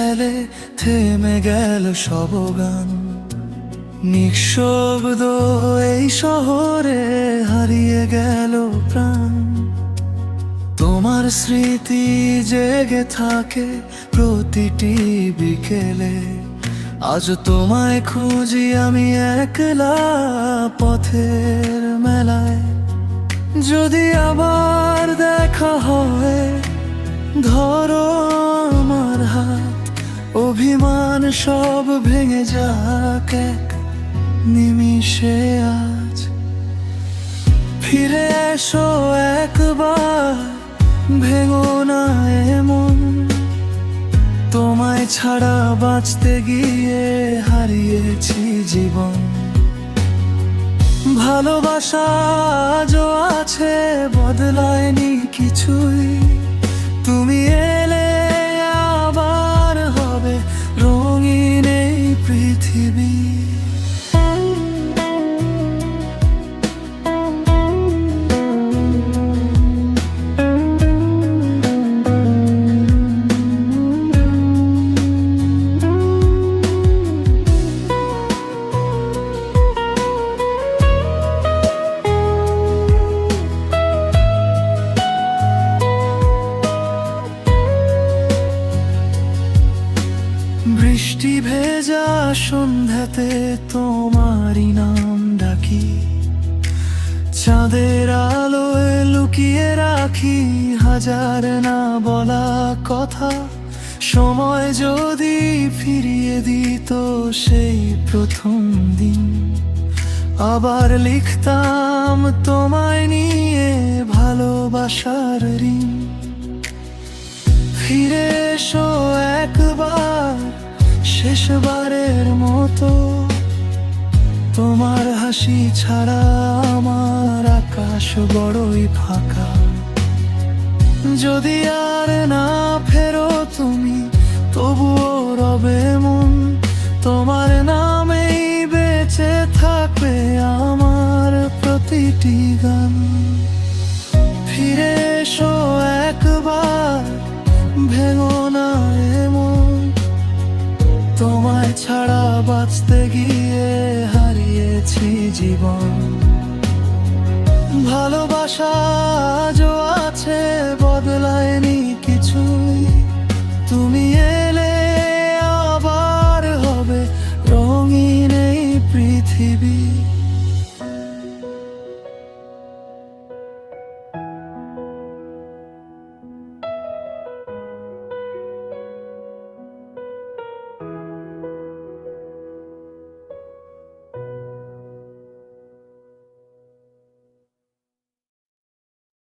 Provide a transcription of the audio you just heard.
এলে থেমে গেল সব গান। নিঃশব্দ এই শহরে হারিয়ে গেল প্রাণ। তোমার স্মৃতি জেগে থাকে প্রতিটি বিকেলে। আজ তোমায় খুঁজি আমি একলা পথের মেলায়। যদি আবার দেখা হয় ধরো আমার হাত, অভিমান সব ভেঙে যাক এক নিমিষে আজ। ফিরে এসো একবার, ভেঙো না এমন। তোমায় ছাড়া বাঁচতে গিয়ে হারিয়েছি জীবন। ভালোবাসা আজও আছে, বদলায়নি কিছুই। তুমি এলে আবার হবে রঙিন এই পৃথিবী। বৃষ্টি ভেজা সন্ধ্যাতে তোমারই নাম ডাকি। চাঁদের আলোয় লুকিয়ে রাখি হাজার না বলা কথা। সময় যদি ফিরিয়ে দিত সেই প্রথম দিন, আবার লিখতাম তোমায় নিয়ে ভালোবাসার ঋণ। ফিরে এসো একবার, শেষবারের মতো। তোমার হাসি ছাড়া আমার আকাশ বড়ই ফাঁকা। যদি আর না ফেরো তুমি, তবুও রবে মন। তোমার নামেই বেঁচে থাকবে আমার প্রতিটি গান। ফিরে এসো একবার, ভেঙো না এমন। তোমায় ছাড়া বাঁচতে গিয়ে হারিয়েছি জীবন। ভালোবাসা আজও আছে, বদলায়নি কিছুই। তুমি এলে আবার হবে রঙিন এই পৃথিবী।